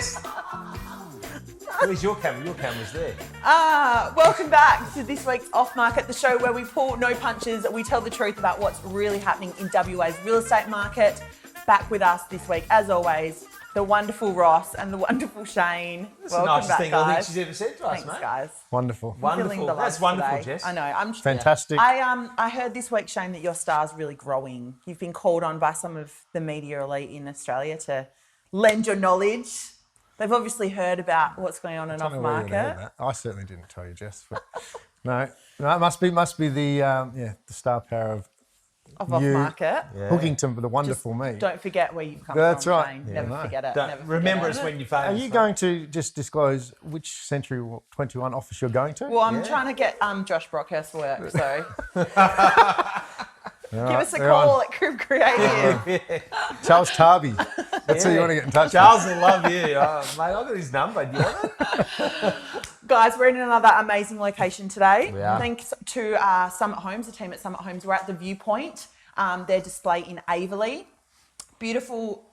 Jess. Where's your camera? Your camera's there. Welcome back to this week's Off Market, the show where we pull no punches. We tell the truth about what's really happening in WA's real estate market. Back with us this week, as always, the wonderful Ross and the wonderful Shane. That's Welcome the nicest back, thing guys. I think she's ever said to us, Thanks, mate. guys. Wonderful. Wonderful. The That's love wonderful, today. Jess. I know. I'm Fantastic. I heard this week, Shane, that your star's really growing. You've been called on by some of the media elite in Australia to lend your knowledge. They've obviously heard about what's going on in Off Market. I certainly didn't tell you, Jess. But no, it must be the star power of Off you Market. hooking to the wonderful me. Don't forget where you've come That's from, right. Shane. Yeah, Never no. forget it. Don't Never remember forget us it. when you're famous. Are you going to just disclose which Century 21 office you're going to? Well, I'm trying to get Josh Brockhurst for work, so give us a they're call on. at Crib Creative. Charles Tarby. That's who you want to get in touch Charles will love you. Oh, mate, I've got his number. Do you want it? Guys, we're in another amazing location today. We are. Thanks to Summit Homes, the team at Summit Homes. We're at the Viewpoint, their display in Averley. Beautiful,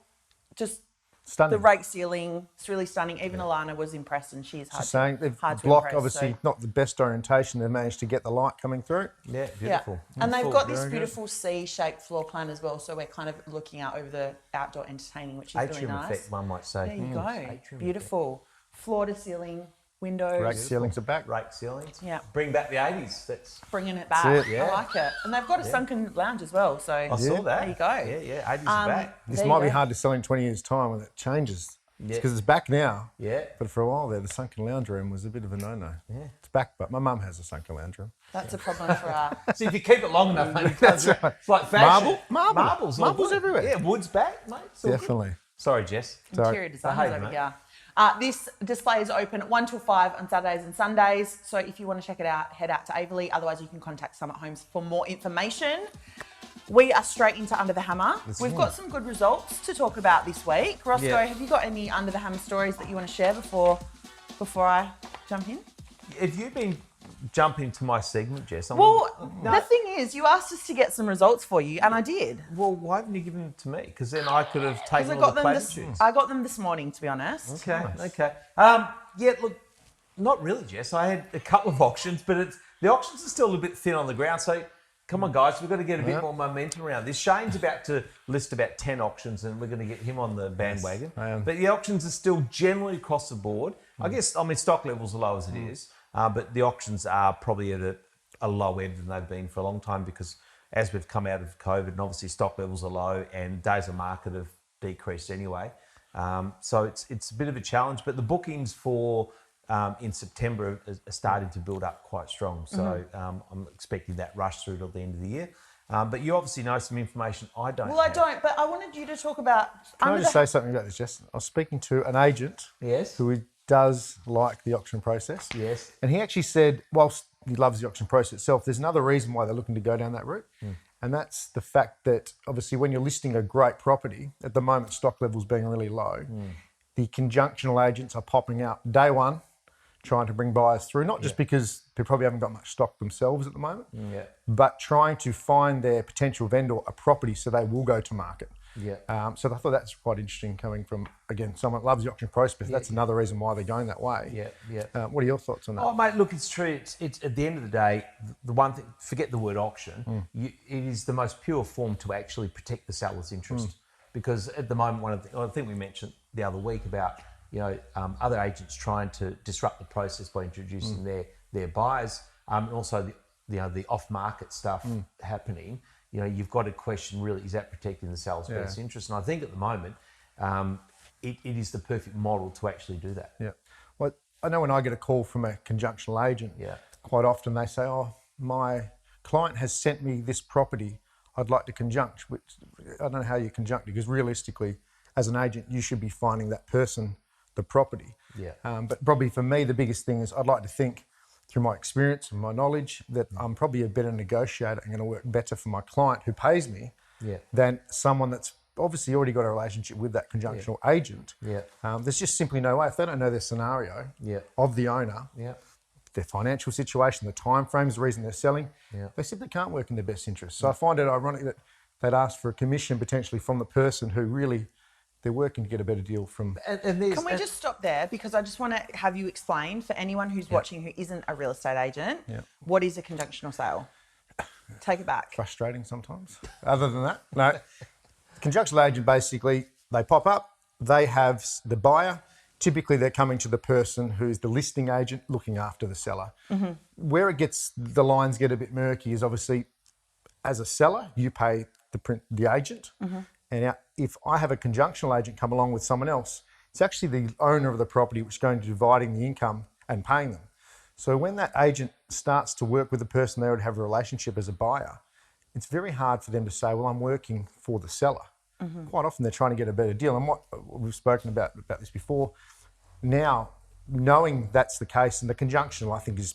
just Stunning. the rake ceiling. It's really stunning. Even Alana was impressed, and she's hard, Just saying, they've hard to blocked, impress. obviously, So. not the best orientation. They've managed to get the light coming through. Yeah, Yeah, beautiful. and they've got this Very good. beautiful C-shaped floor plan as well, so we're kind of looking out over the outdoor entertaining, which is really Atrium nice. effect, one might say. There you go. Atrium Beautiful. Floor to ceiling, windows. Rake ceilings are back. Rake ceilings. Yeah. Bring back the 80s. That's. Bringing it back. That's it. Yeah. I like it. And they've got a sunken lounge as well, so I saw that. there you go. Yeah, 80s are back. This There you might be go. hard to sell in 20 years' time when it changes. Yeah. Because it's back now. Yeah. But for a while there, the sunken lounge room was a bit of a no-no. Yeah. It's back, but my mum has a sunken lounge room. That's a problem for our... See, if you keep it long enough, mate, it That's comes- right. it's like fashion. Marbles all good. everywhere. Yeah, wood's back, mate. It's all good. Definitely. Sorry, Jess. interior designers Behave, over mate. here. This display is open 1 till 5 on Saturdays and Sundays. So if you want to check it out, head out to Averley. Otherwise, you can contact Summit Homes for more information. We are straight into Under the Hammer. We've got some good results to talk about this week. Roscoe, Yeah. have you got any Under the Hammer stories that you want to share before I jump in? Have you been jumping to my segment, Jess? Well, No. the thing is, you asked us to get some results for you, and I did. Well, why haven't you given them to me? Because then I could have taken Because all the platitudes. I got them this morning, to be honest. Okay. Yeah, look, not really, Jess. I had a couple of auctions, but the auctions are still a little bit thin on the ground. So, come on, guys, we've got to get a bit more momentum around this. Shane's about to list about 10 auctions, and we're going to get him on the bandwagon. I am. But the auctions are still generally across the board. I guess, stock levels are low as it is, but the auctions are probably at a low end than they've been for a long time because as we've come out of COVID, and obviously stock levels are low and days of market have decreased anyway. So it's a bit of a challenge, but the bookings for in September are starting to build up quite strong. So I'm expecting that rush through till the end of the year. But you obviously know some information I don't. Well, I have. don't, but I wanted you to talk about... Can I just say something about this, Jess? I was speaking to an agent Yes. who does like the auction process. Yes. And he actually said, whilst he loves the auction process itself, there's another reason why they're looking to go down that route. And that's the fact that obviously when you're listing a great property, at the moment stock levels being really low, the conjunctional agents are popping out day one, trying to bring buyers through, not just because they probably haven't got much stock themselves at the moment, but trying to find their potential vendor a property so they will go to market. So I thought that's quite interesting coming from, again, someone that loves the auction process. That's another reason why they're going that way. What are your thoughts on that? Oh, mate, look, it's true. It's at the end of the day, the one thing, forget the word auction, it is the most pure form to actually protect the seller's interest. Because at the moment, I think we mentioned the other week about, other agents trying to disrupt the process by introducing their buyers, and also the off-market stuff happening. You've got to question really, is that protecting the seller's best interest? And I think at the moment, it is the perfect model to actually do that. Yeah. Well, I know when I get a call from a conjunctional agent, quite often they say, oh, my client has sent me this property, I'd like to conjunct, which I don't know how you conjunct it, because realistically, as an agent, you should be finding that person the property. But probably for me, the biggest thing is I'd like to think through my experience and my knowledge that I'm probably a better negotiator and going to work better for my client who pays me than someone that's obviously already got a relationship with that conjunctional agent. There's just simply no way. If they don't know their scenario of the owner, their financial situation, the time frames, the reason they're selling, they simply can't work in their best interest. So I find it ironic that they'd ask for a commission potentially from the person who really they're working to get a better deal from. And there's, Can we just stop there? Because I just want to have you explain for anyone who's watching who isn't a real estate agent, what is a conjunctional sale? Take it back. Frustrating sometimes. Other than that, no. Conjunctional agent, basically, they pop up, they have the buyer. Typically, they're coming to the person who's the listing agent looking after the seller. Where the lines get a bit murky is obviously, as a seller, you pay the agent. And now, if I have a conjunctional agent come along with someone else, it's actually the owner of the property which is going to be dividing the income and paying them. So when that agent starts to work with the person they already have a relationship as a buyer, it's very hard for them to say, well, I'm working for the seller. Quite often they're trying to get a better deal. And what we've spoken about this before, now knowing that's the case, and the conjunctional I think is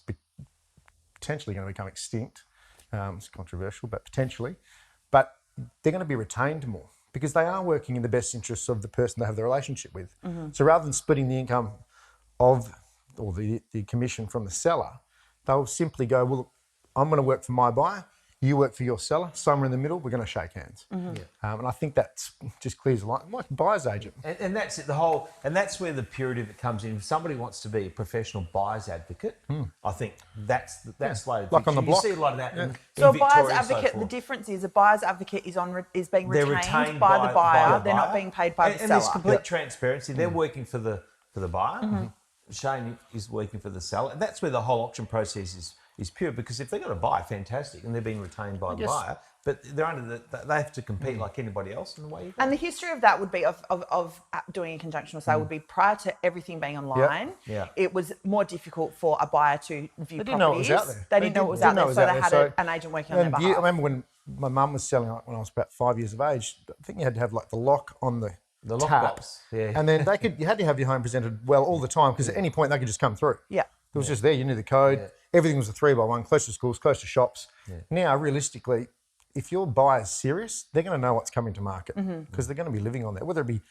potentially going to become extinct. It's controversial, but potentially. But they're going to be retained more because they are working in the best interests of the person they have the relationship with. So rather than splitting the income or the commission from the seller, they'll simply go, well, I'm going to work for my buyer, you work for your seller, somewhere in the middle, we're going to shake hands. And I think that just clears the line, like a buyer's agent. And that's it, and that's where the purity of it comes in. If somebody wants to be a professional buyer's advocate, I think that's the way. Like on the block. You see a lot of that in So a Victoria buyer's and so advocate, the forth. difference is a buyer's advocate is being They're retained by the buyer. They're not being paid by the and seller. there's complete transparency. They're working for the buyer. Shane is working for the seller. And that's where the whole auction process is pure, because if they've got a buyer, fantastic, and they're being retained by the buyer, but they're they have to compete like anybody else in the way you go. And the history of that would be of doing a conjunctional sale would be prior to everything being online. It was more difficult for a buyer to view They didn't know it was properties. out there. They didn't know it was out there, so they had an agent working on their behalf. I remember when my mum was selling when I was about 5 years of age, I think you had to have like the lock on the lock tap, box. And then you had to have your home presented well all the time, because at any point they could just come through. It was just there. You knew the code. Everything was a 3x1, close to schools, close to shops. Now, realistically, if your buyer's serious, they're going to know what's coming to market, because they're going to be living on there, whether it be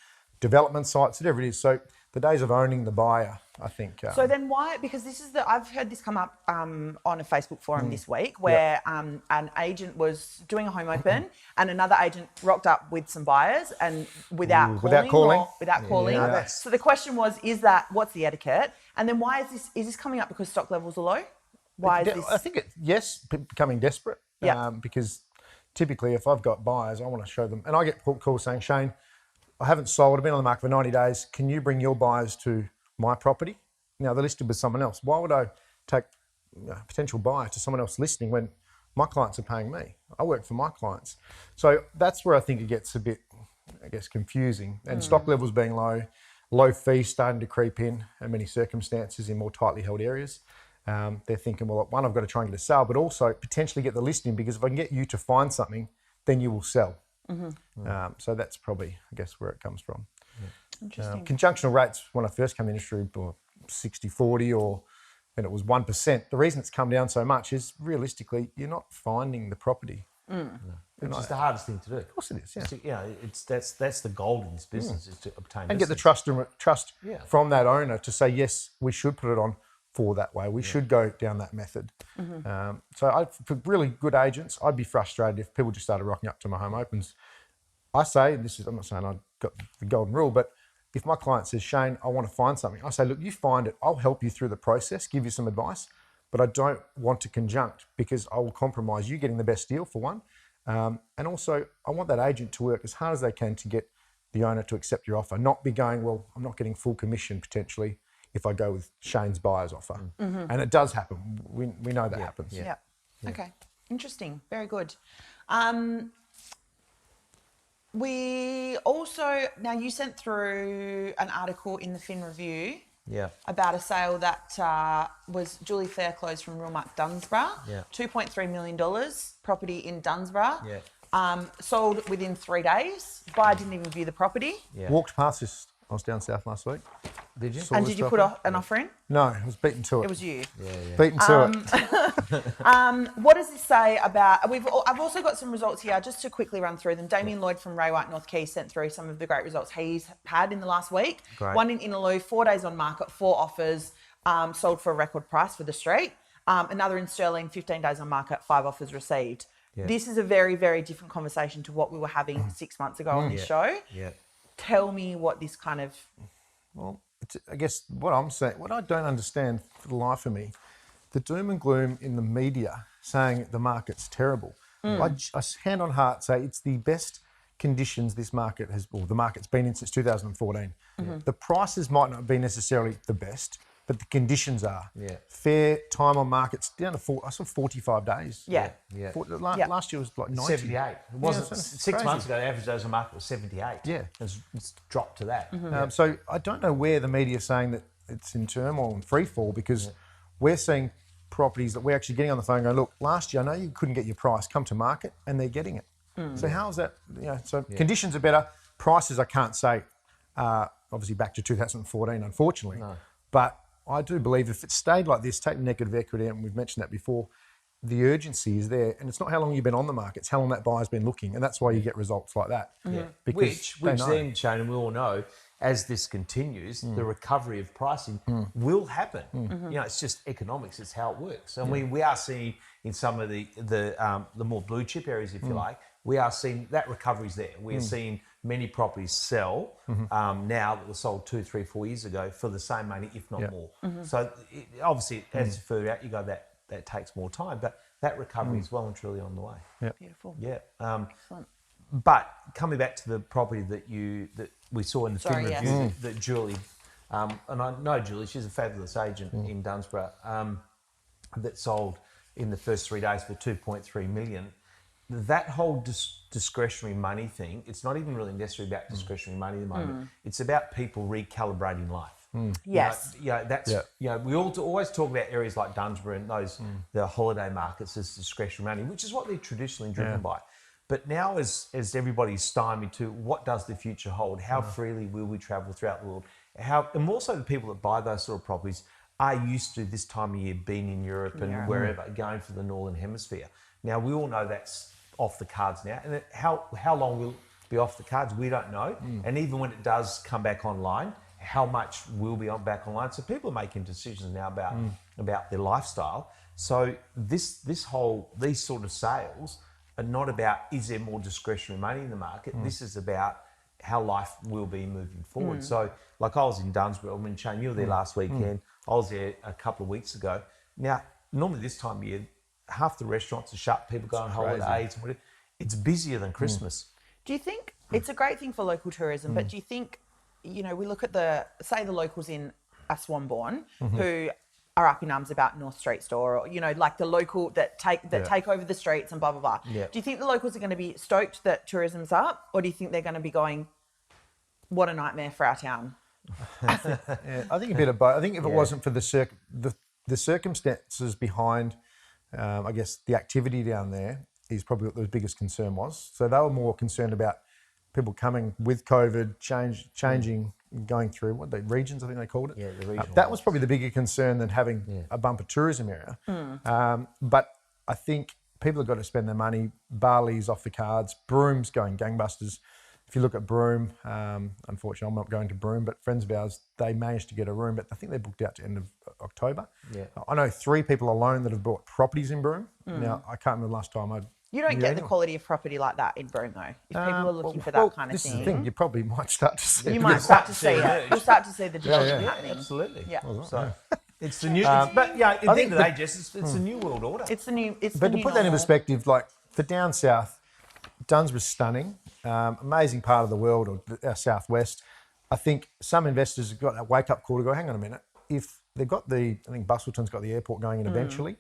development sites, whatever it is. So the days of owning the buyer, I think. So then why? Because I've heard this come up on a Facebook forum this week, where an agent was doing a home open and another agent rocked up with some buyers and without calling. So the question was, what's the etiquette? And then why is this coming up because stock levels are low? Why is this? I think becoming desperate. Because typically if I've got buyers, I want to show them, and I get calls saying, Shane, I haven't sold, I've been on the market for 90 days. Can you bring your buyers to my property? Now they're listed with someone else. Why would I take a potential buyer to someone else listing when my clients are paying me? I work for my clients. So that's where I think it gets a bit, confusing. And stock levels being low fees starting to creep in many circumstances in more tightly held areas. They're thinking, well, one, I've got to try and get a sale, but also potentially get the listing, because if I can get you to find something, then you will sell. So that's probably, where it comes from. Interesting. Conjunctional rates, when I first came in the industry, were 60-40 and it was 1%. The reason it's come down so much is, realistically, you're not finding the property. Which is the hardest thing to do. Of course it is, That's the gold in this business, is to obtain and get the trust from that owner to say, yes, we should put it on for that way. We should go down that method. So for really good agents, I'd be frustrated if people just started rocking up to my home opens. I say, I'm not saying I've got the golden rule, but if my client says, Shane, I want to find something, I say, look, you find it, I'll help you through the process, give you some advice, but I don't want to conjunct, because I will compromise you getting the best deal, for one. And also, I want that agent to work as hard as they can to get the owner to accept your offer, not be going, well, I'm not getting full commission potentially if I go with Shane's buyer's offer. And it does happen. We know that happens. Okay. Interesting. Very good. We also, now you sent through an article in the Fin Review about a sale that was Julie Fairclothes from Realmark Dunsborough. $2.3 million, property in Dunsborough. Sold within 3 days. Buyer didn't even view the property. Walked past this. I was down south last week. Did you? And did you put an offer in? No, I was beaten to it. It was you. Beaten to it. What does this say about? I've also got some results here, just to quickly run through them. Damien Lloyd from Ray White North Quay sent through some of the great results he's had in the last week. Great. One in Innaloo, 4 days on market, 4 offers, sold for a record price for the street. Another in Stirling, 15 days on market, 5 offers received. This is a very, very different conversation to what we were having 6 months ago on this show. tell me what this kind of... Well, I guess what I'm saying, what I don't understand for the life of me, the doom and gloom in the media saying the market's terrible. I hand on heart say it's the best conditions this market has, or the market's been in since 2014. The prices might not be necessarily the best, but the conditions are. Fair time on markets down to 45 days. Last year was like 90. 78. It wasn't six months ago. The average days on market was 78. It's dropped to that. So I don't know where the media is saying that it's in turmoil and free fall, because we're seeing properties that we're actually getting on the phone going, look, last year I know you couldn't get your price, come to market, and they're getting it. So how is that? Conditions are better. Prices, I can't say, obviously back to 2014, unfortunately. But I do believe if it stayed like this, take negative equity, and we've mentioned that before, the urgency is there. And it's not how long you've been on the market, it's how long that buyer's been looking. And that's why you get results like that. Which then, Shane, and we all know, as this continues, the recovery of pricing will happen. It's just economics, it's how it works. And we are seeing in some of the more blue chip areas, if you like, we are seeing that recovery's there. We're seeing many properties sell now that were sold 2, 3, 4 years ago for the same money, if not more. So obviously, as further out you go, that takes more time, but that recovery is well and truly on the way. Beautiful. Excellent. But coming back to the property that we saw in the film review that Julie, and I know Julie, she's a fabulous agent in Dunsborough, that sold in the first 3 days for 2.3 million. That whole discretionary money thing, it's not even really necessarily about discretionary money at the moment. It's about people recalibrating life. Yes. That's we always talk about areas like Dunsborough and those the holiday markets as discretionary money, which is what they're traditionally driven by. But now, as everybody's stymied to what does the future hold? How freely will we travel throughout the world? And more so the people that buy those sort of properties are used to this time of year being in Europe and wherever, going for the Northern Hemisphere. Now, we all know that's off the cards now. And how long will it be off the cards? We don't know. And even when it does come back online, how much will be back online? So people are making decisions now about their lifestyle. So these sort of sales are not about, is there more discretionary money in the market? This is about how life will be moving forward. So like I was in Dunsborough, I mean, Shane, you were there last weekend. I was there a couple of weeks ago. Now, normally this time of year, half the restaurants are shut, people go on holidays. It's busier than Christmas. Do you think, it's a great thing for local tourism, but do you think, we look at the locals in Swanbourne who are up in arms about North Street Store, or like the local that take over the streets and blah blah blah. Do you think the locals are going to be stoked that tourism's up, or do you think they're going to be going, what a nightmare for our town? I think a bit of both. I think if it wasn't for the circumstances behind, I guess, the activity down there is probably what the biggest concern was. So they were more concerned about people coming with COVID, changing, going through the regions, I think they called it. Yeah, the regional. That was probably the bigger concern than having a bumper tourism area. But I think people have got to spend their money. Bali's off the cards. Broom's going gangbusters. If you look at Broome, unfortunately I'm not going to Broome, but friends of ours, they managed to get a room, but I think they booked out to end of October. I know 3 people alone that have bought properties in Broome. Now, I can't remember the last time You don't get the quality of property like that in Broome, though. If people are looking for that kind of this thing. is the thing. You probably might start to see. You might start to see it. You'll start to see the development happening. Absolutely. Yeah. So it's the new. But at the end of the day, Jess, it's a new world order. It's the new. It's But the to new put that in normal. perspective, like for down south, Dunsborough's stunning, amazing part of the world, or our southwest. I think some investors have got that wake up call to go, hang on a minute. If they've got I think Busselton's got the airport going in eventually.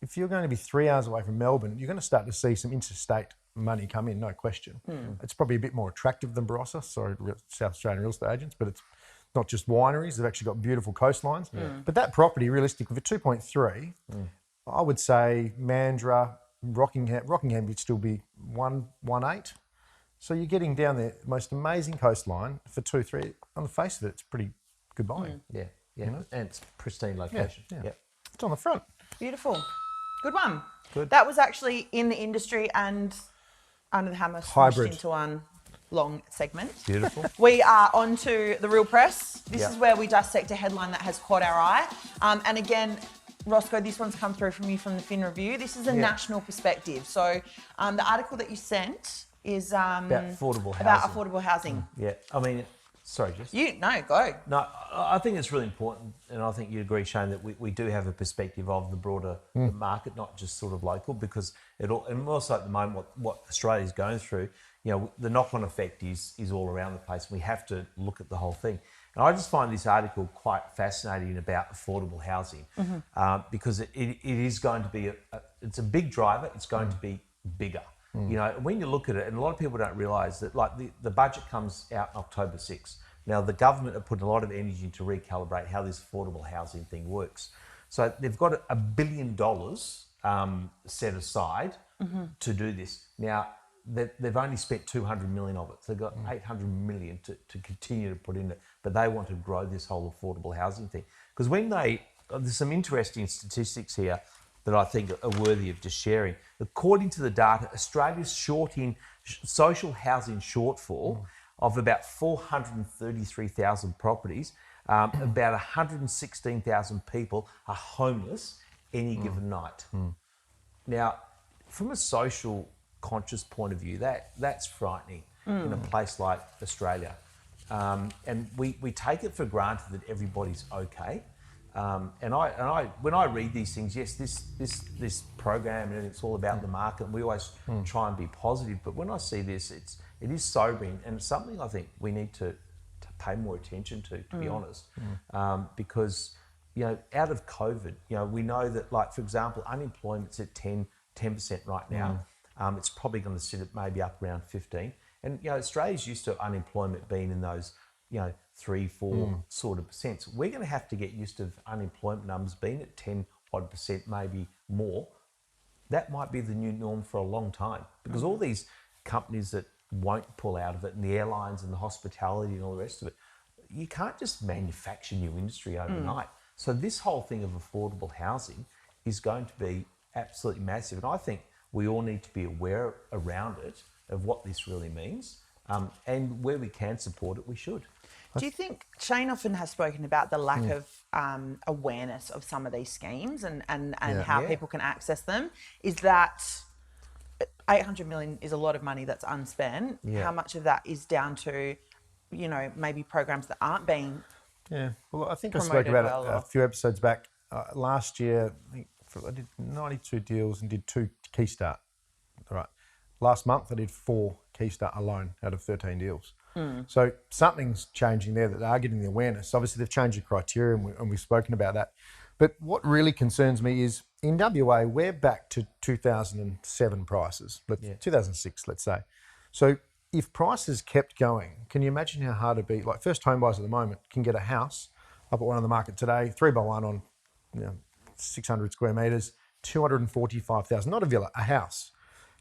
If you're going to be 3 hours away from Melbourne, you're going to start to see some interstate money come in, no question. It's probably a bit more attractive than Barossa, sorry, South Australian real estate agents, but it's not just wineries, they've actually got beautiful coastlines. But that property, realistically, for 2.3, I would say Mandurah, Rockingham would still be 1.8. So you're getting down the most amazing coastline for 2.3. On the face of it, it's pretty good buying. And it's pristine location. It's on the front. Beautiful. Good one. Good. That was actually in the industry and Under the Hammer smushed Hybrid. into one long segment. Beautiful. We are on to the real press. This is where we dissect a headline that has caught our eye. And again, Roscoe, this one's come through from you from the Fin Review. This is a national perspective. So the article that you sent is about affordable housing. About affordable housing. Yeah, I mean, sorry, Jess. Go. No, I think it's really important, and I think you agree, Shane, that we do have a perspective of the broader market, not just sort of local, because and also at the moment what Australia is going through, the knock-on effect is all around the place, and we have to look at the whole thing. And I just find this article quite fascinating about affordable housing, because it is going to be it's a big driver. It's going to be bigger. When you look at it, and a lot of people don't realise that, like the budget comes out October 6th. Now the government have put a lot of energy to recalibrate how this affordable housing thing works. So they've got $1 billion set aside to do this. Now they've only spent 200 million of it. So they've got 800 million to continue to put in it, but they want to grow this whole affordable housing thing. Because there's some interesting statistics here that I think are worthy of just sharing. According to the data, Australia's social housing shortfall of about 433,000 properties, about 116,000 people are homeless any given night. Now, from a social conscious point of view, that's frightening in a place like Australia. And we take it for granted that everybody's okay. And I when I read these things, yes, this program, and it's all about the market, and we always try and be positive, but when I see this, it is sobering, and it's something I think we need to pay more attention to be honest, because out of COVID, we know that, like, for example, unemployment's at 10% right now. It's probably going to sit at maybe up around 15, and Australia's used to unemployment being in those 3-4 sort of percent. We're going to have to get used to unemployment numbers being at 10% maybe more. That might be the new norm for a long time, because all these companies that won't pull out of it, and the airlines and the hospitality and all the rest of it, you can't just manufacture new industry overnight. So this whole thing of affordable housing is going to be absolutely massive, and I think we all need to be aware around it of what this really means, and where we can support it, we should. Do you think, Shane often has spoken about the lack of awareness of some of these schemes and how people can access them? Is that 800 million is a lot of money that's unspent? How much of that is down to, maybe programs that aren't being Well, I think I spoke about it a few episodes back. Last year, I did 92 deals and did 2 Key Start. All right. Last month, I did 4 Key Start alone out of 13 deals. So something's changing there, that they are getting the awareness. Obviously, they've changed the criteria, and we've spoken about that. But what really concerns me is, in WA, we're back to 2007 prices, 2006, let's say. So if prices kept going, can you imagine how hard it'd be? Like, first home buyers at the moment can get a house up at one on the market today, 3x1 on 600 square metres, 245,000, not a villa, a house.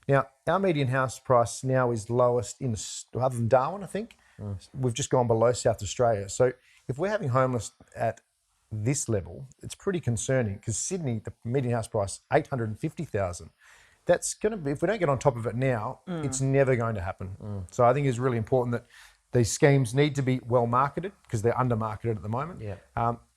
Now, our median house price now is lowest other than Darwin, I think. We've just gone below South Australia. So if we're having homeless at this level, it's pretty concerning, because Sydney, the median house price, 850,000. That's going to be, if we don't get on top of it now, it's never going to happen. So I think it's really important that these schemes need to be well marketed, because they're under marketed at the moment.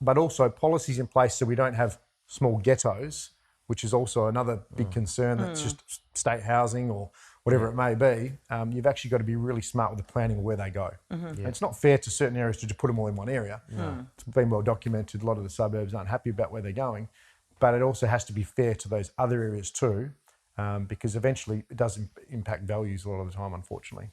But also policies in place so we don't have small ghettos, which is also another big concern. That's just state housing or whatever it may be. You've actually got to be really smart with the planning of where they go. It's not fair to certain areas to just put them all in one area. It's been well documented. A lot of the suburbs aren't happy about where they're going, but it also has to be fair to those other areas too, because eventually it does impact values a lot of the time, unfortunately.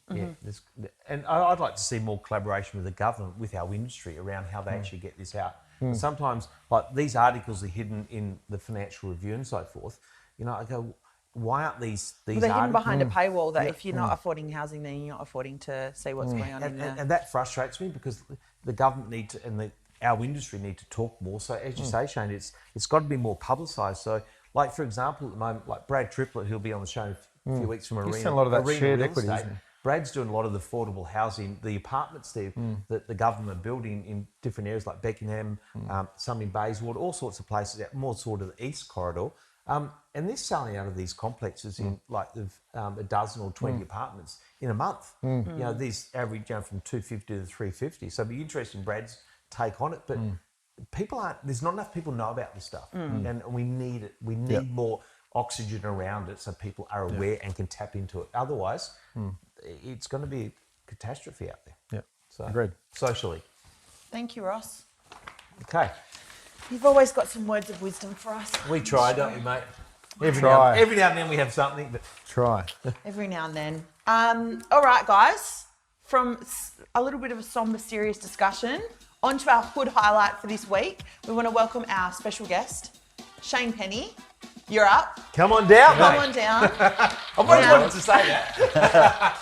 And I'd like to see more collaboration with the government, with our industry, around how they actually get this out. Sometimes, like, these articles are hidden in the Financial Review and so forth. I go, why aren't these they're hidden behind a paywall that if you're not affording housing, then you're not affording to see what's going on in there. And that frustrates me, because the government need to, and our industry need to talk more. So as you say, Shane, it's got to be more publicised. So, like, for example, at the moment, like Brad Triplett, who'll be on the show in a few weeks from Arena. He's done a lot of that shared equity, estate. isn't he? Brad's doing a lot of the affordable housing, the apartments there that the government are building in different areas like Beckenham, some in Bayswater, all sorts of places, more sort of the east corridor. And they're selling out of these complexes in like a dozen or 20 apartments in a month. These average from 250 to 350. So it'd be interesting Brad's take on it. But there's not enough people know about this stuff, and we need it. We need more oxygen around it so people are aware and can tap into it. Otherwise, it's going to be a catastrophe out there. Yeah. So, Agreed. Socially. Thank you, Ross. Okay. You've always got some words of wisdom for us. We try, don't we, mate? Every Try. now and then we have something. But Try. Every now and then. All right, guys. From a little bit of a somber, serious discussion, on to our hood highlight for this week. We want to welcome our special guest, Shane Penny. You're up. come on down, Come mate. on down. I've always wanted to say that.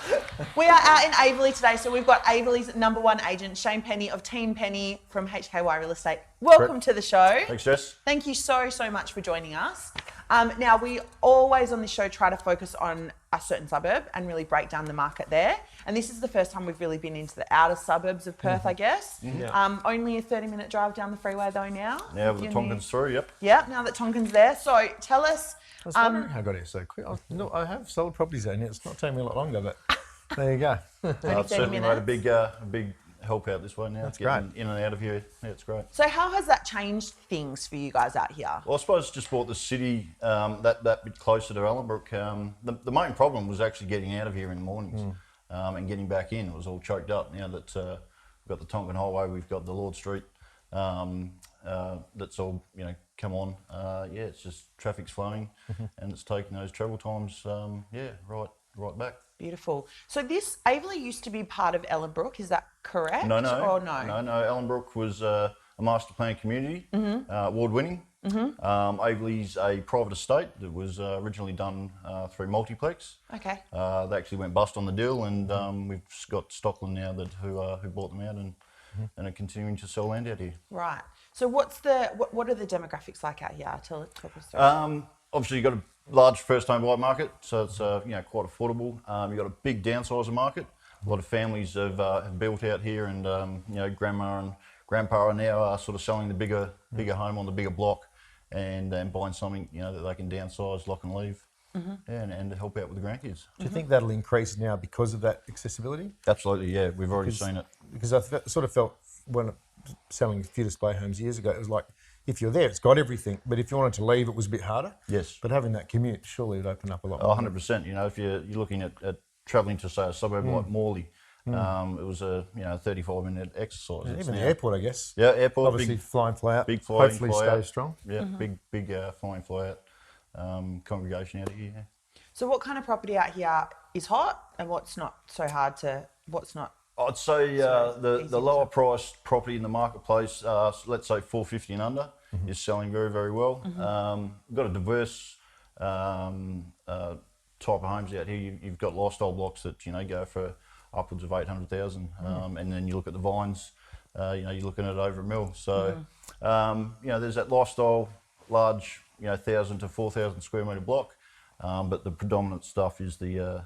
We are out in Averley today, so we've got Averley's #1 agent, Shane Penny of Team Penny from HKY Real Estate. Welcome to the show. Thanks, Jess. Thank you so much for joining us. Now, we always on this show try to focus on a certain suburb and really break down the market there. And this is the first time we've really been into the outer suburbs of Perth, I guess. Yeah. Only a 30-minute drive down the freeway though now. Now with the Tonkin's through, yep. Yep, now that Tonkin's there. So tell us, I was wondering how I got here so quick. I have sold properties there, and it's not taking me a lot longer, but there you go. It's 30 certainly made minutes. a big help out this way now. That's getting great. in and out of here. Yeah, it's great. so how has that changed things for you guys out here? Well, I suppose just brought the city that bit closer to Ellenbrook. The main problem was actually getting out of here in the mornings and getting back in. It was all choked up. Now that we've got the Tonkin Highway, we've got the Lord Street. That's all come on. It's just traffic's flowing, and it's taking those travel times. Right back. Beautiful. So this Averley used to be part of Ellenbrook, is that correct? No. Or no? Ellenbrook was a master plan community, award-winning. Averley's a private estate that was originally done through Multiplex. Okay. They actually went bust on the deal, and we've got Stockland now who bought them out and are continuing to sell land out here. Right. So what are the demographics like out here? Talk us through. Obviously, you've got a large first-home buyer market, so it's quite affordable. You've got a big downsizer market. A lot of families have built out here, and grandma and grandpa are now sort of selling the bigger home on the bigger block, and buying something that they can downsize, lock and leave, and help out with the grandkids. Do you think that'll increase now because of that accessibility? Absolutely, yeah. We've already seen it. Because I sort of felt when selling a few display homes years ago, it was like, if you're there, it's got everything. But if you wanted to leave, it was a bit harder. Yes. But having that commute surely would open up a lot more. 100%. If you're looking at travelling to, say, a suburb like Morley, it was a 35-minute exercise. Yeah, It's even the now- airport, I guess. Yeah, airport. Obviously, big, fly in, fly out. big fly in, Hopefully fly stay out. strong. Yeah, big fly in, fly out congregation out of here. Yeah. So what kind of property out here is hot, and what's not? I'd say the lower priced property in the marketplace, let's say 450 and under, is selling very, very well. We've got a diverse type of homes out here. You've got lifestyle blocks that go for upwards of 800,000, and then you look at the vines, you're looking at over $1 million. So there's that lifestyle large 1,000 to 4,000 square metre block, but the predominant stuff is the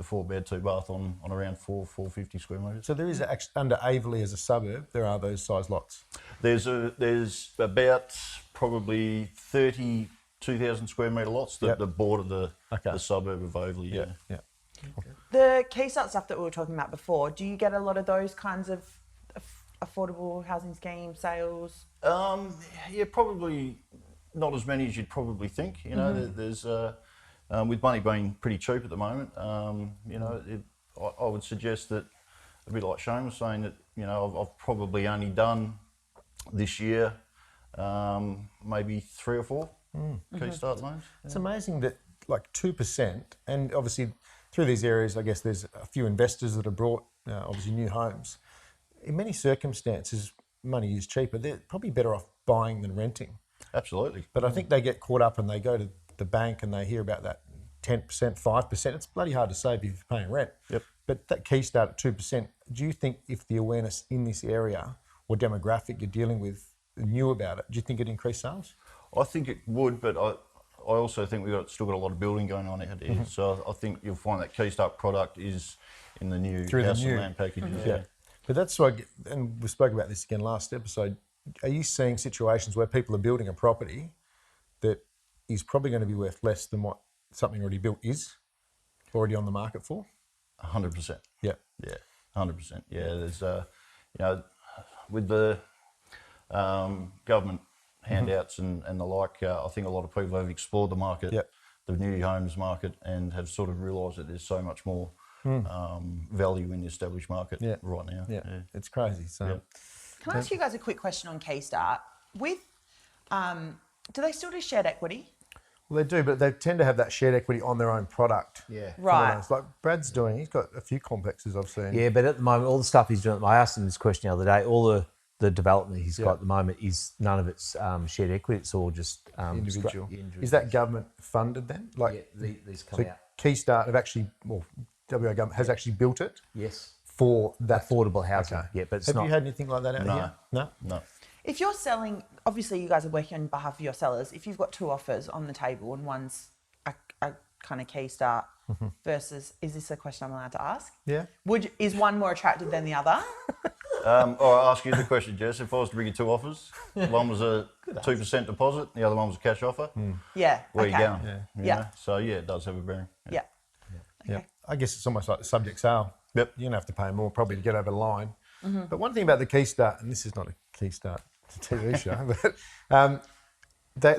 4-bed, 2-bath on around 450 square metres. So there is under Averley as a suburb, there are those size lots. There's about probably 32,000 square metre lots that border the suburb of Averley. Yeah. The Keystart stuff that we were talking about before, do you get a lot of those kinds of affordable housing scheme sales? Probably not as many as you'd probably think. There's with money being pretty cheap at the moment. I would suggest that, a bit like Shane was saying, that I've probably only done this year maybe 3 or 4 Keystart loans. It's amazing that like 2%, and obviously through these areas, I guess there's a few investors that have brought obviously new homes. In many circumstances, money is cheaper. They're probably better off buying than renting. Absolutely. But I think they get caught up and they go to the bank and they hear about that 10%, 5%. It's bloody hard to save if you're paying rent. Yep. But that Keystart at 2%, do you think if the awareness in this area or demographic you're dealing with knew about it, do you think it'd increase sales? I think it would, but I also think we've still got a lot of building going on out here. So I think you'll find that Keystart product is in the new house and land packages. Yeah. But that's why, and we spoke about this again last episode, are you seeing situations where people are building a property that is probably going to be worth less than what something already built is, already on the market for? 100%. Yeah. Yeah, 100%. Yeah, there's, with the government handouts and the like. I think a lot of people have explored the market, the new homes market, and have sort of realised that there's so much more value in the established market right now. Yeah, it's crazy. So, Can I ask you guys a quick question on Keystart? With, do they still do shared equity? well, they do, but they tend to have that shared equity on their own product. Yeah. Right. It's like Brad's doing. He's got a few complexes I've seen. Yeah, but at the moment, all the stuff he's doing, I asked him this question the other day, all the development he's got at the moment is none of it's shared equity, it's all just Individual. Is that government funded then? Like, these come so out. Keystart have actually, well, WA government has actually built it Yes. for that. Affordable housing. Okay. Yeah, but it's Have not. you had anything like that out here? No. No. If you're selling, obviously you guys are working on behalf of your sellers. If you've got two offers on the table and one's a kind of Keystart versus, is this a question I'm allowed to ask? Yeah. Is one more attractive than the other? I'll ask you the question, Jess. If I was to bring you two offers, one was a 2% deposit, the other one was a cash offer. Yeah. Where okay. are you going? Yeah. You know? So it does have a bearing. Yeah. Yeah. I guess it's almost like the subject sale. Yep. You're going to have to pay more probably to get over the line. But one thing about the Keystart, and this is not a Keystart TV show, but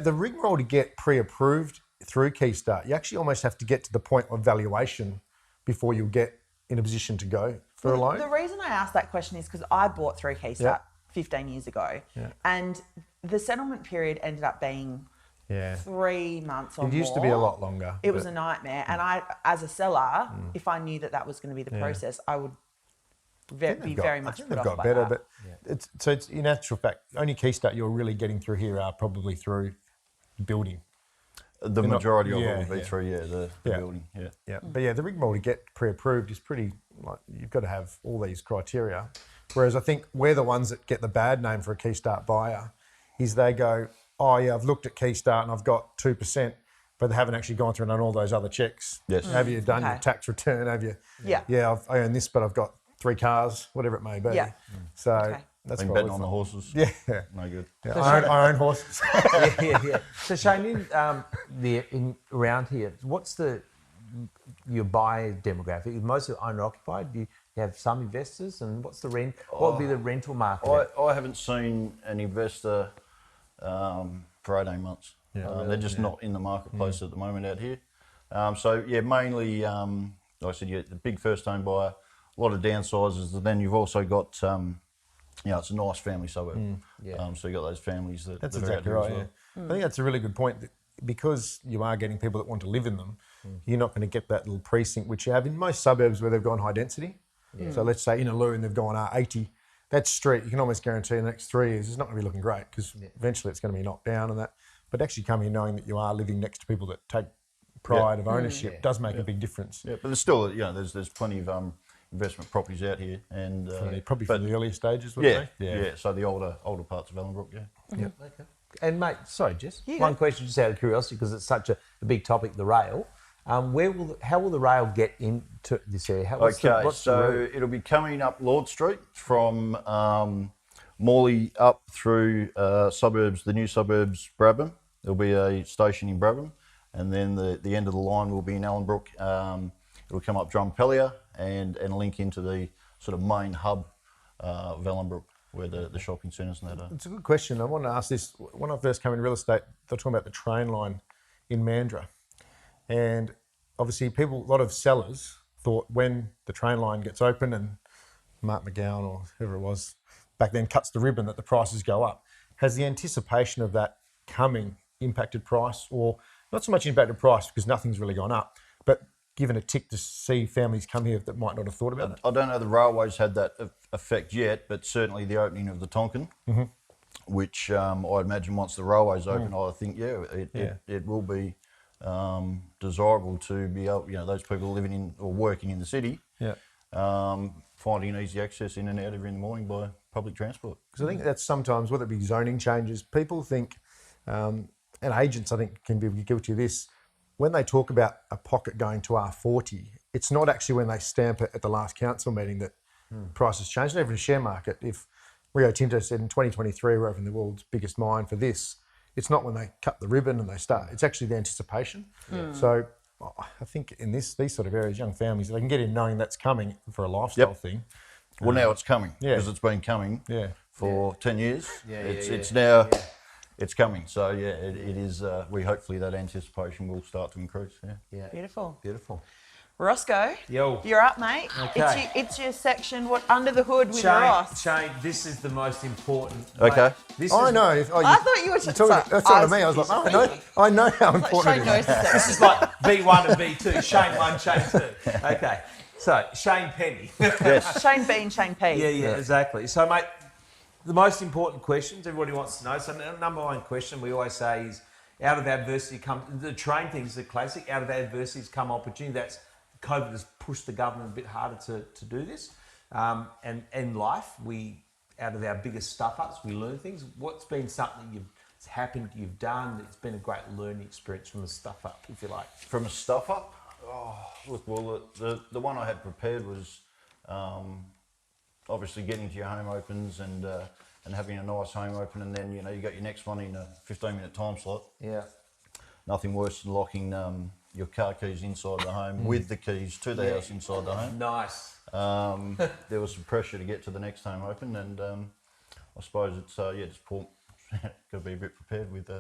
the rigmarole to get pre-approved through Keystart, you actually almost have to get to the point of valuation before you'll get in a position to go for a loan. The reason I asked that question is because I bought through Keystart 15 years ago, and the settlement period ended up being 3 months or more. It used to be a lot longer. It was a nightmare, and I, as a seller, if I knew that was going to be the process, I would be very much put off by better, that. but it's in actual fact, only Keystart you're really getting through here are probably through building. The majority of it will be through the building. Yeah, but the rigmarole to get pre-approved is pretty, like, you've got to have all these criteria. Whereas I think we're the ones that get the bad name for a Keystart buyer is they go, oh yeah, I've looked at Keystart and I've got 2%, but they haven't actually gone through and done all those other checks. Yes. Have you done your tax return? Have you? Yeah. I own this, but I've got 3 cars, whatever it may be. Yeah. So that's Been what betting on the horses. Yeah. No good. Yeah, I own horses. yeah. So Shane, around here, what's your buyer demographic? Mostly owner occupied. Do you have some investors, and what's the rent? What would be the rental market? I haven't seen an investor for 18 months. They're just not in the marketplace at the moment out here. Mainly, like I said, the big first home buyer, a lot of downsizers, and then you've also got, it's a nice family suburb. So you've got those families that That's that exactly are out right. here as well. I think that's a really good point. That because you are getting people that want to live in them, you're not going to get that little precinct which you have in most suburbs where they've gone high density. So let's say in Alluin they've gone R80. That street, you can almost guarantee in the next 3 years is not going to be looking great because eventually it's going to be knocked down and that. But actually coming and knowing that you are living next to people that take pride of ownership does make a big difference. Yeah, but there's still, there's plenty of investment properties out here, and Probably from the earlier stages, wouldn't they? Yeah. So the older parts of Ellenbrook, Okay. And mate, sorry, Jess. One question, just out of curiosity, because it's such a big topic, the rail. How will the rail get into this area? It'll be coming up Lord Street from Morley up through the new suburbs, Brabham. There'll be a station in Brabham, and then the end of the line will be in Ellenbrook. It'll come up Drumpellier and link into the sort of main hub of Ellenbrook, where the shopping centres and that are. It's a good question. I want to ask this. When I first came in real estate, they were talking about the train line in Mandurah. And obviously a lot of sellers thought when the train line gets open and Mark McGowan or whoever it was back then cuts the ribbon that the prices go up. Has the anticipation of that coming impacted price, or not so much impacted price because nothing's really gone up, but given a tick to see families come here that might not have thought about it? I don't know the railways had that effect yet, but certainly the opening of the Tonkin, which I imagine once the railways open, I think, it will be desirable to be able, those people living in or working in the city, finding easy access in and out every in the morning by public transport. Because I think that's sometimes, whether it be zoning changes, people think, and agents I think can be guilty of this, when they talk about a pocket going to R40, it's not actually when they stamp it at the last council meeting that prices change. Never in the share market. If Rio Tinto said in 2023 we're opening the world's biggest mine for this, it's not when they cut the ribbon and they start. It's actually the anticipation. So I think in these sort of areas, young families, they can get in knowing that's coming for a lifestyle thing. Well, now it's coming because it's been coming for 10 years. It's now it's coming. So yeah, it is. Hopefully that anticipation will start to increase. Yeah. Beautiful. Beautiful. Roscoe, Yo. you're up, mate. Okay. It's your section. What under the hood with Shane, Ross? Shane, this is the most important. Okay. Mate, this I is, know. I thought you were just. That's what I mean. I was like, I know how important Shane it knows is. the section. This is like B1 and B2. Shane 1, Shane 2. Okay. So Shane Penny. Yes. Shane B and Shane P. Yeah, exactly. So, mate, the most important questions everybody wants to know. So, the number one question we always say is, out of adversity comes the train thing's the classic. Out of adversities come opportunity. That's COVID has pushed the government a bit harder to do this. And in life, out of our biggest stuff ups, we learn things. What's been something that's happened, you've done, it's been a great learning experience from the stuff up, if you like? From a stuff up? Oh, look, well, the one I had prepared was obviously getting to your home opens and having a nice home open, and then, you got your next one in a 15-minute time slot. Yeah. Nothing worse than locking your car keys inside the home with the keys to the house inside the home. Nice. There was some pressure to get to the next home open, and I suppose it's just got to be a bit prepared with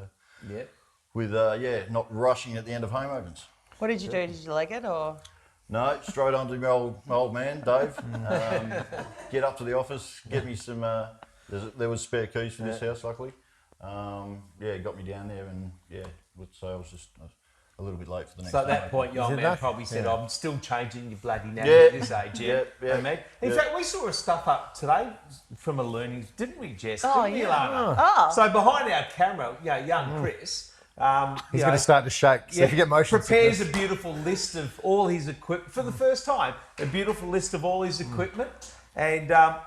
not rushing at the end of home opens. What did you do? Did you leg it or? No, straight onto my old man, Dave. Get up to the office, get me some. There was spare keys for this house, luckily. Got me down there, and so I was just a little bit late for the next. So at that home point, your Is it man that? probably said, Yeah. "I'm still changing your bloody name Yeah. at this age." Yeah. Yeah. Hey, mate. In fact, we saw a stuff up today from a learning, didn't we, Jess? Oh, Didn't we, yeah. Ilana? Oh. So behind our camera, young Chris. He's going to start to shake. So if you get motion prepares sickness. a beautiful list of all his equipment for the first time. A beautiful list of all his equipment, and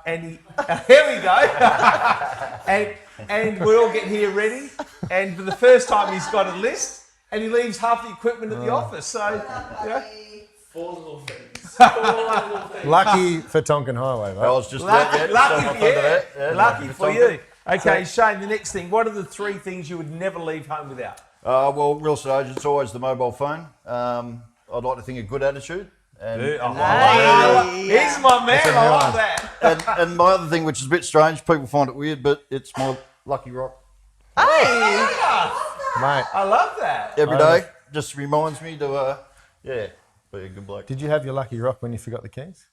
he here we go, and we all get here ready. And for the first time, he's got a list, and he leaves half the equipment at the office. So, Four little things. Lucky for Tonkin Highway, I mate. was just lucky lucky for you. Okay, Shane. The next thing. What are the 3 things you would never leave home without? Well, real Sarge, it's always the mobile phone. I'd like to think a good attitude. And, He's and, my man. I love that. and my other thing, which is a bit strange, people find it weird, but it's my lucky rock. Hey! Mate, I love that. Every day just reminds me to, be a good bloke. did you have your lucky rock when you forgot the keys?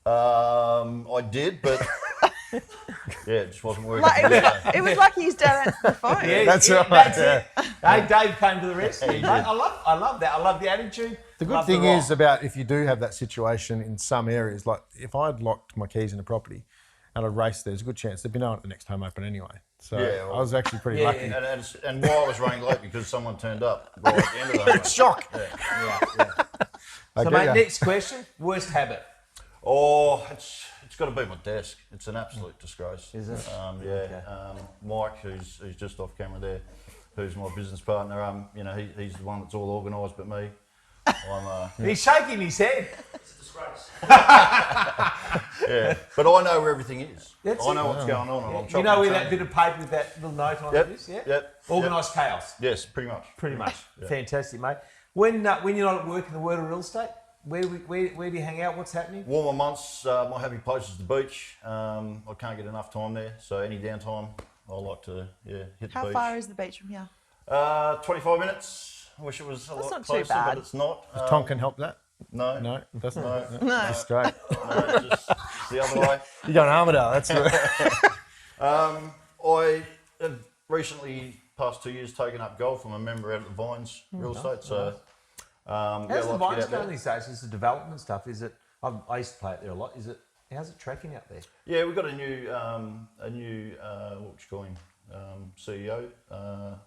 I did, but it just wasn't working. It was like his dad answered the phone. That's right, That's yeah. it. Hey, Dave came to the rescue. Mate. I love that. I love the attitude. The good Love thing rock. is about if you do have that situation in some areas, like if I'd locked my keys in a property and I'd raced, there's a good chance there'd be no one at the next home open anyway. So Yeah, well, I was actually pretty lucky. And why I was running late because someone turned up right at the end of the night. Shock. So, mate, next question. Worst habit. Oh, it's got to be my desk. It's an absolute disgrace. Is it? Mike, who's just off camera there, who's my business partner. He's the one that's all organised, but me. He's shaking his head. It's a disgrace. But I know where everything is. That's I know what's going on. And I'm You chopping know where and that bit of paper with that little note on it is? Yeah? Yep. Organised chaos. Yes, pretty much. Pretty much. Fantastic, mate. When you're not at work in the world of real estate, where do you hang out? What's happening? Warmer months, my happy place is the beach. I can't get enough time there, so any downtime, I like to hit the beach. How far is the beach from here? 25 minutes. I wish it was a lot not too closer, bad. but it's not. Does Tonkin help that? No. No, it doesn't. No. It's straight. No, it's just the other way. You got an Armadale, that's I have recently, past 2 years, taken up golf. I'm a member out at the Vines Real Estate, so How's I the like to Vines get out going there. these days? Is the development stuff? Is it? I used to play it there a lot. Is it? How's it tracking out there? Yeah, we've got a new what would you call him, CEO,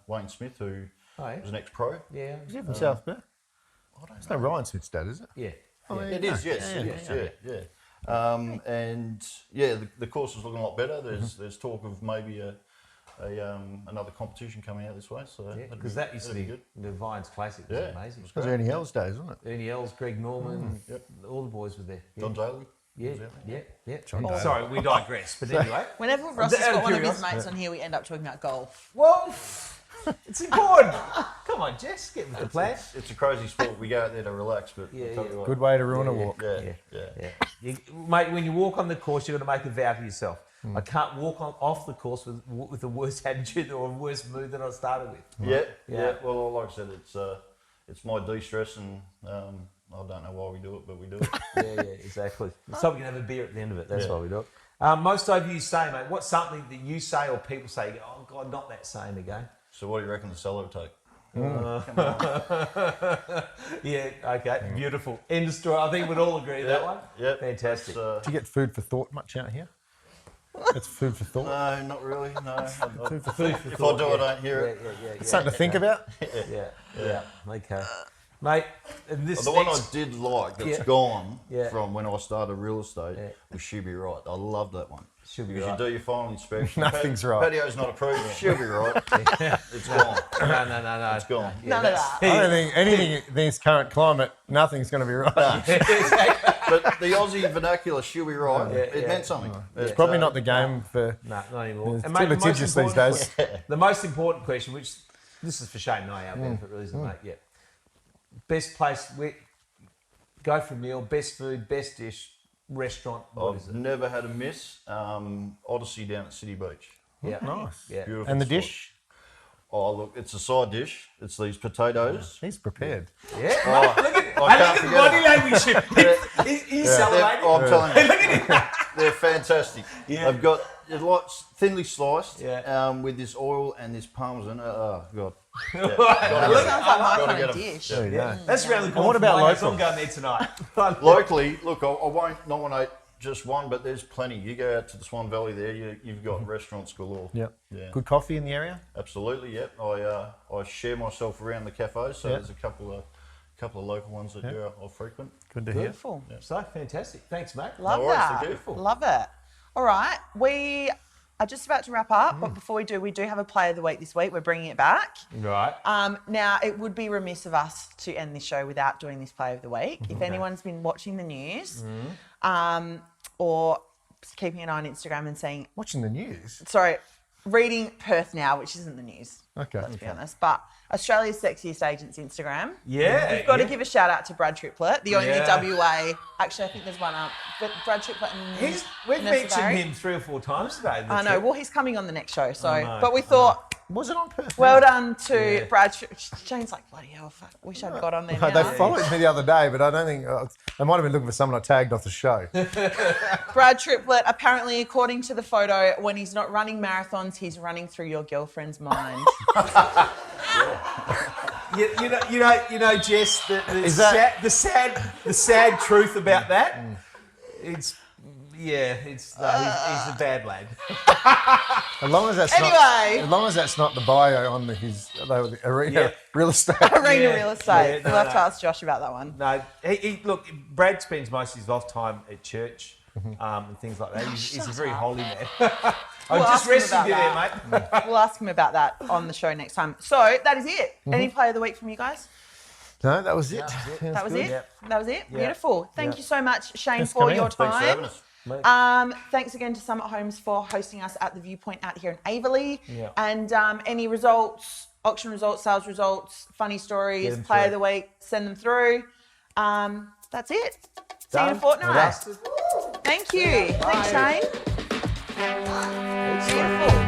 Wayne Smith, who Oh, yeah. was an ex-pro. Yeah. Is he from South Bay? It's no Ryan Smith's dad, is it? Yeah. It is, yes, it is, yeah. And the course is looking a lot better. There's talk of maybe another competition coming out this way. So Because that used to be good. the Vines Classic. Was amazing. It was Ernie L's days, wasn't it? Ernie Els, Greg Norman, all the boys were there. Yeah. John Daly. Yeah. John Daly. Sorry, we digress. But anyway. Whenever Ross has Out of got one of his curiosity. mates on here, we end up talking about golf. Well, it's important. Come on, Jess, get with the plan. It's a crazy sport. We go out there to relax, but Yeah, I'll tell you what, Good way to ruin a walk. yeah. Mate, when you walk on the course, you've got to make a vow to yourself. I can't walk off the course with a worse attitude or a worse mood than I started with. Yeah. Well, like I said, it's my de-stress, and I don't know why we do it, but we do it. Yeah, exactly. So we can have a beer at the end of it. That's why we do it. Most of you say, mate, what's something that you say or people say, oh, God, not that saying again? So what do you reckon the seller would take? Yeah, okay, beautiful. End of story. I think we'd all agree with that one. Yeah. Fantastic. Do you get food for thought much out here? That's food for thought. No, not really. No. Food for Food thought. for If thought, I do, I don't hear it. Yeah. Something to think about. Yeah. Okay. Mate, and this The one I did like that's gone Yeah. from when I started real estate was She'll Be Right. I love that one. She'll Be Because Right. you do your final inspection. Nothing's right. Patio's not approved. She'll be right. It's gone. No. It's gone. None of that. I don't think anything in this current climate, nothing's going to be right. But the Aussie vernacular, she'll be right, it meant something. It's probably not the game for. No, not anymore. It's And too mate, the most litigious these important days. The most important question, which this is for Shane and I, our benefit really isn't, mate. Yeah. Best place, go for a meal, best food, best dish, restaurant, what is I've it? never had a miss. Odyssey down at City Beach. Yeah. Nice. Yeah. Beautiful And the spot. dish? Oh, look, it's a side dish. It's these potatoes. He's prepared. Yeah. Oh, Mate, look at I look can't at the forget body it. language. He's celebrating. I'm telling you, they're fantastic. Yeah. They've got it like thinly sliced Yeah. with this oil and this parmesan. Oh, God. Yeah. Sounds like my Gotta kind get of 'em. dish. There you go. That's around the corner. what about from my house. local? I'm going there tonight. Locally, look, I won't nominate just one, but there's plenty. You go out to the Swan Valley there, you've got restaurants galore. Yep. Yeah. Good coffee in the area? Absolutely, yep. I share myself around the cafes, so there's a couple of local ones that I'll frequent. Good to hear. Beautiful. So fantastic. Thanks, mate. Love worries, that. thank you. Love it. All right. We are just about to wrap up, but before we do have a play of the week this week. We're bringing it back. Right. Now, it would be remiss of us to end this show without doing this play of the week. If anyone's been watching the news or keeping an eye on Instagram and seeing, Watching the news. reading Perth Now, which isn't the news, Okay. let's be honest, but Australia's Sexiest Agent's Instagram. Yeah. We've got to give a shout out to Brad Triplett, the only Yeah. WA. Actually, I think there's one up. But Brad Triplett and We've Nessa mentioned Barry. him 3 or 4 times today. I know. Well, he's coming on the next show, so. know, But we thought, Was it on Perth? well done to Yeah. Brad. Shane's like, bloody hell, fuck, wish I'd got on there They now. followed me the other day, but I don't think they might have been looking for someone I tagged off the show. Brad Triplett, apparently, according to the photo, when he's not running marathons, he's running through your girlfriend's mind. You know, Jess, Is that- the sad truth about that. It's he's a bad lad. As long as that's Anyway. as long as that's not the bio on his arena Yeah. real estate. Arena Yeah. real estate. Yeah, We'll have to ask Josh about that one. No, look, Brad spends most of his off time at church and things like that. He's a very holy man. I'm We'll just ask him resting about you there, mate. We'll ask him about that on the show next time. So that is it. Any play of the week from you guys? No, that was it. That was it. Yep. That was it. Yeah. Beautiful. Thank Yeah. you so much, Shane, Thanks for for coming your in. time. Thanks for having us. Thanks again to Summit Homes for hosting us at the Viewpoint out here in Averley. Yeah. And any results, auction results, sales results, funny Get stories, them play through. of the week, send them through. That's it. See you in a Done. fortnight. Well done. Thank you. Thanks, Shane. Beautiful.